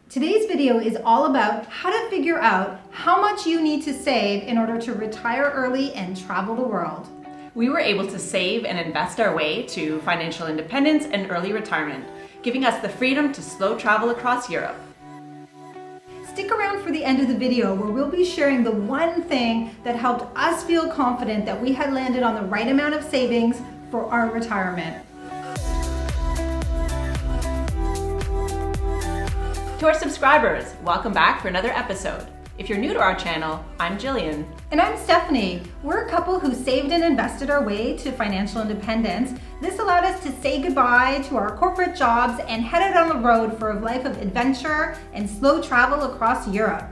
Today's video is all about how to figure out how much you need to save in order to retire early and travel the world. We were able to save and invest our way to financial independence and early retirement, giving us the freedom to slow travel across Europe. Stick around for the end of the video where we'll be sharing the one thing that helped us feel confident that we had landed on the right amount of savings for our retirement. To our subscribers, welcome back for another episode. If you're new to our channel, I'm Jillian. And I'm Stephanie. We're a couple who saved and invested our way to financial independence. This allowed us to say goodbye to our corporate jobs and head out on the road for a life of adventure and slow travel across Europe.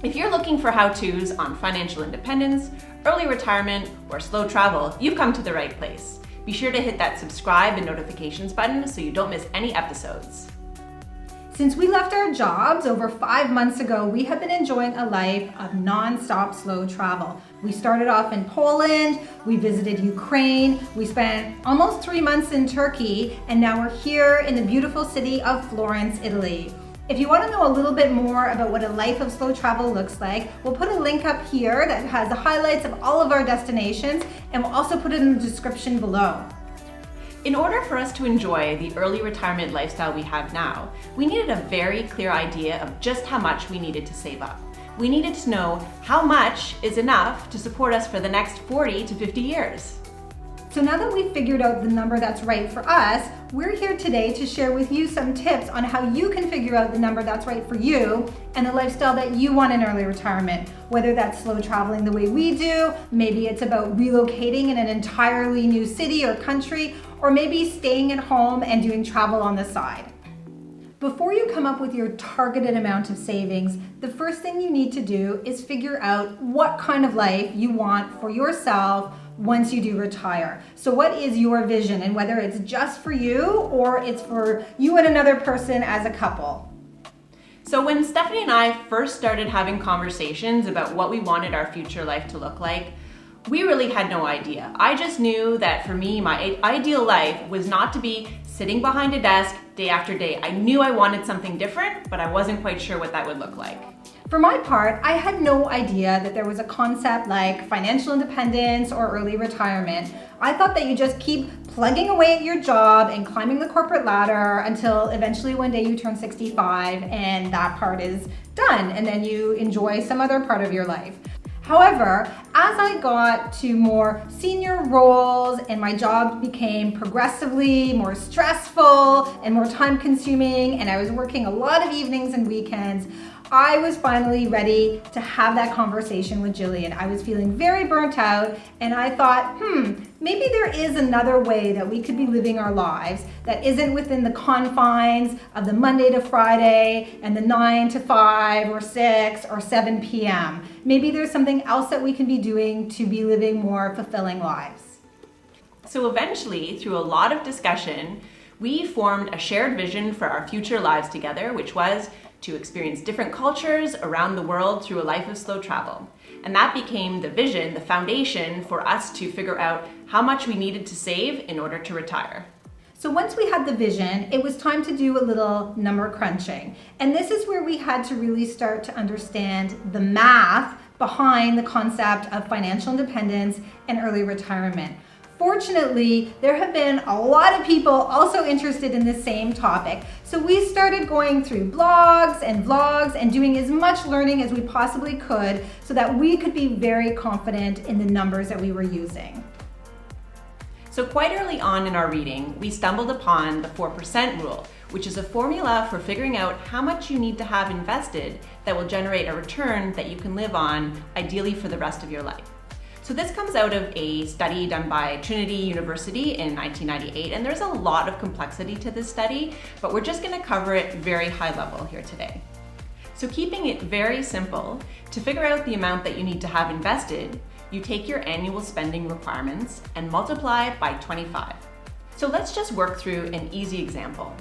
If you're looking for how-tos on financial independence, early retirement, or slow travel, you've come to the right place. Be sure to hit that subscribe and notifications button so you don't miss any episodes. Since we left our jobs over 5 months ago, we have been enjoying a life of non-stop slow travel. We started off in Poland, we visited Ukraine, we spent almost 3 months in Turkey, and now we're here in the beautiful city of Florence, Italy. If you want to know a little bit more about what a life of slow travel looks like, we'll put a link up here that has the highlights of all of our destinations, and we'll also put it in the description below. In order for us to enjoy the early retirement lifestyle we have now, we needed a very clear idea of just how much we needed to save up. We needed to know how much is enough to support us for the next 40 to 50 years. So now that we've figured out the number that's right for us, we're here today to share with you some tips on how you can figure out the number that's right for you and the lifestyle that you want in early retirement. Whether that's slow traveling the way we do, maybe it's about relocating in an entirely new city or country, or maybe staying at home and doing travel on the side. Before you come up with your targeted amount of savings, the first thing you need to do is figure out what kind of life you want for yourself once you do retire. So what is your vision, and whether it's just for you or it's for you and another person as a couple. So when Stephanie and I first started having conversations about what we wanted our future life to look like, we really had no idea. I just knew that for me, my ideal life was not to be sitting behind a desk day after day. I knew I wanted something different, but I wasn't quite sure what that would look like. For my part, I had no idea that there was a concept like financial independence or early retirement. I thought that you just keep plugging away at your job and climbing the corporate ladder until eventually one day you turn 65 and that part is done, and then you enjoy some other part of your life. However, as I got to more senior roles and my job became progressively more stressful and more time consuming, and I was working a lot of evenings and weekends, I was finally ready to have that conversation with Jillian. I was feeling very burnt out, and I thought, maybe there is another way that we could be living our lives that isn't within the confines of the Monday to Friday and the 9 to 5 or 6 or 7 p.m. Maybe there's something else that we can be doing to be living more fulfilling lives. So eventually, through a lot of discussion, we formed a shared vision for our future lives together, which was to experience different cultures around the world through a life of slow travel. And that became the vision, the foundation for us to figure out how much we needed to save in order to retire. So once we had the vision, it was time to do a little number crunching. And this is where we had to really start to understand the math behind the concept of financial independence and early retirement. Fortunately, there have been a lot of people also interested in the same topic. So we started going through blogs and vlogs and doing as much learning as we possibly could so that we could be very confident in the numbers that we were using. So quite early on in our reading, we stumbled upon the 4% rule, which is a formula for figuring out how much you need to have invested that will generate a return that you can live on, ideally for the rest of your life. So this comes out of a study done by Trinity University in 1998, and there's a lot of complexity to this study, but we're just going to cover it very high level here today. So keeping it very simple, to figure out the amount that you need to have invested, you take your annual spending requirements and multiply it by 25. So let's just work through an easy example.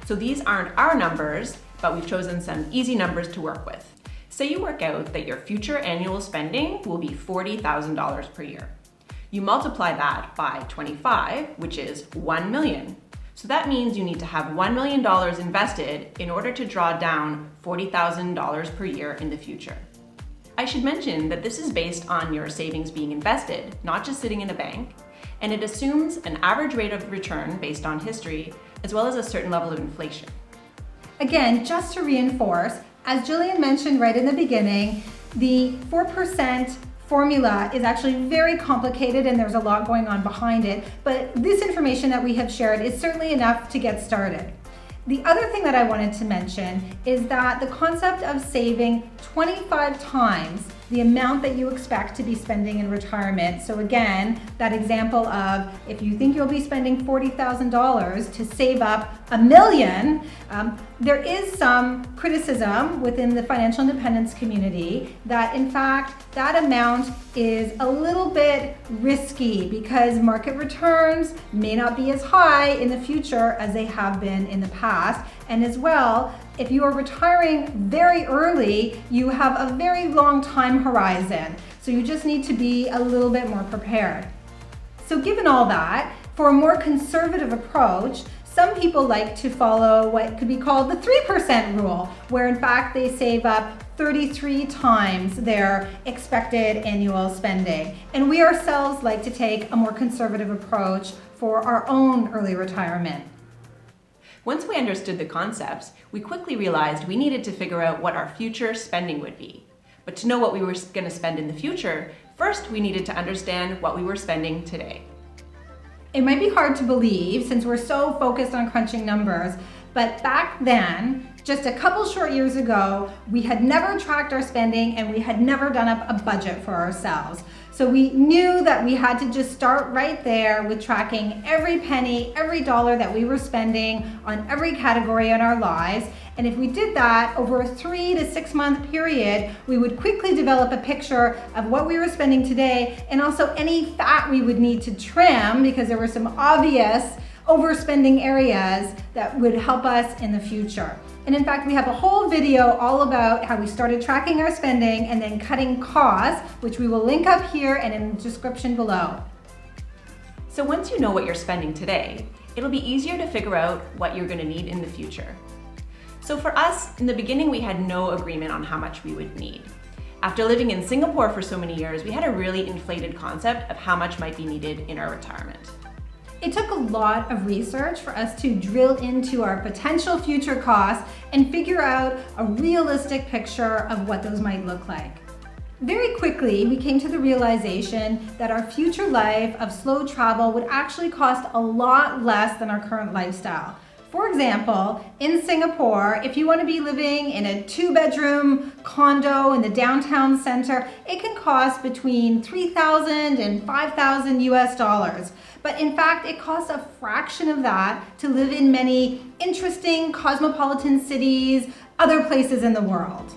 So these aren't our numbers, but we've chosen some easy numbers to work with. Say you work out that your future annual spending will be $40,000 per year. You multiply that by 25, which is 1 million. So that means you need to have $1 million invested in order to draw down $40,000 per year in the future. I should mention that this is based on your savings being invested, not just sitting in a bank, and it assumes an average rate of return based on history, as well as a certain level of inflation. Again, just to reinforce, as Jillian mentioned right in the beginning, the 4% formula is actually very complicated and there's a lot going on behind it, but this information that we have shared is certainly enough to get started. The other thing that I wanted to mention is that the concept of saving 25 times the amount that you expect to be spending in retirement. So again, that example of if you think you'll be spending $40,000 to save up $1 million, there is some criticism within the financial independence community that in fact that amount is a little bit risky because market returns may not be as high in the future as they have been in the past. And as well, if you are retiring very early, you have a very long time horizon. So you just need to be a little bit more prepared. So given all that, for a more conservative approach, some people like to follow what could be called the 3% rule, where in fact they save up 33 times their expected annual spending. And we ourselves like to take a more conservative approach for our own early retirement. Once we understood the concepts, we quickly realized we needed to figure out what our future spending would be. But to know what we were going to spend in the future, first we needed to understand what we were spending today. It might be hard to believe since we're so focused on crunching numbers, but back then, just a couple short years ago, we had never tracked our spending and we had never done up a budget for ourselves. So we knew that we had to just start right there with tracking every penny, every dollar that we were spending on every category in our lives. And if we did that over a 3 to 6 month period, we would quickly develop a picture of what we were spending today and also any fat we would need to trim because there were some obvious overspending areas that would help us in the future. And in fact, we have a whole video all about how we started tracking our spending and then cutting costs, which we will link up here and in the description below. So once you know what you're spending today, it'll be easier to figure out what you're going to need in the future. So for us, in the beginning, we had no agreement on how much we would need. After living in Singapore for so many years, we had a really inflated concept of how much might be needed in our retirement. It took a lot of research for us to drill into our potential future costs and figure out a realistic picture of what those might look like. Very quickly, we came to the realization that our future life of slow travel would actually cost a lot less than our current lifestyle. For example, in Singapore, if you want to be living in a 2-bedroom condo in the downtown center, it can cost between $3,000 and $5,000 US. But in fact, it costs a fraction of that to live in many interesting cosmopolitan cities, other places in the world.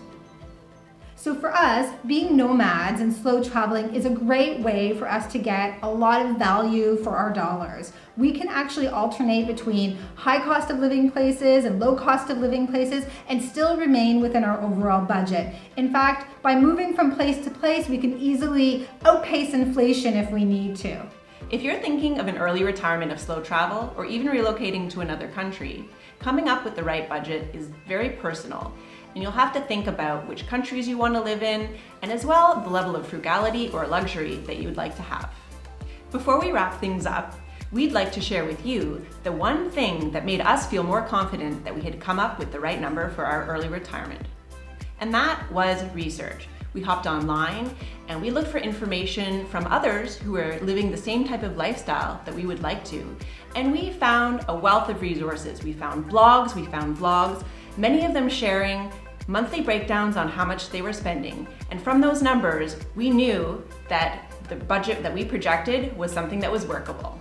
So for us, being nomads and slow traveling is a great way for us to get a lot of value for our dollars. We can actually alternate between high cost of living places and low cost of living places and still remain within our overall budget. In fact, by moving from place to place, we can easily outpace inflation if we need to. If you're thinking of an early retirement of slow travel or even relocating to another country, coming up with the right budget is very personal. And you'll have to think about which countries you want to live in, and as well the level of frugality or luxury that you would like to have. Before we wrap things up, we'd like to share with you the one thing that made us feel more confident that we had come up with the right number for our early retirement. And that was research. We hopped online and we looked for information from others who were living the same type of lifestyle that we would like to. And we found a wealth of resources. We found blogs, we found vlogs, many of them sharing monthly breakdowns on how much they were spending. And from those numbers, we knew that the budget that we projected was something that was workable.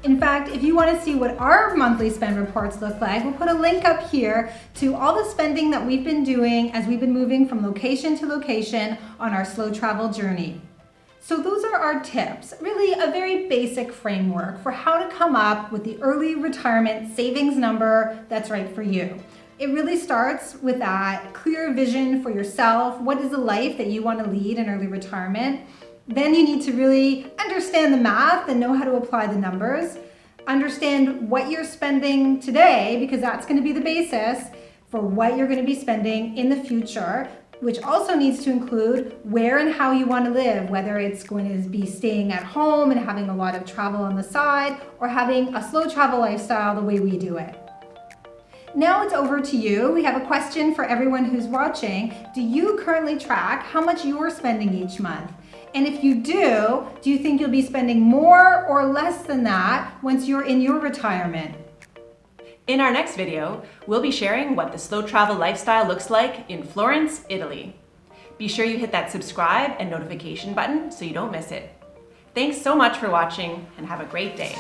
In fact, if you want to see what our monthly spend reports look like, we'll put a link up here to all the spending that we've been doing as we've been moving from location to location on our slow travel journey. So those are our tips, really a very basic framework for how to come up with the early retirement savings number that's right for you. It really starts with that clear vision for yourself. What is the life that you want to lead in early retirement? Then you need to really understand the math and know how to apply the numbers. understand what you're spending today, because that's going to be the basis for what you're going to be spending in the future, which also needs to include where and how you want to live, whether it's going to be staying at home and having a lot of travel on the side, or having a slow travel lifestyle the way we do it. Now it's over to you. We have a question for everyone who's watching. Do you currently track how much you're spending each month? And if you do you think you'll be spending more or less than that once you're in your retirement? In our next video, we'll be sharing what the slow travel lifestyle looks like in Florence, Italy. Be sure you hit that subscribe and notification button so you don't miss it. Thanks so much for watching and have a great day.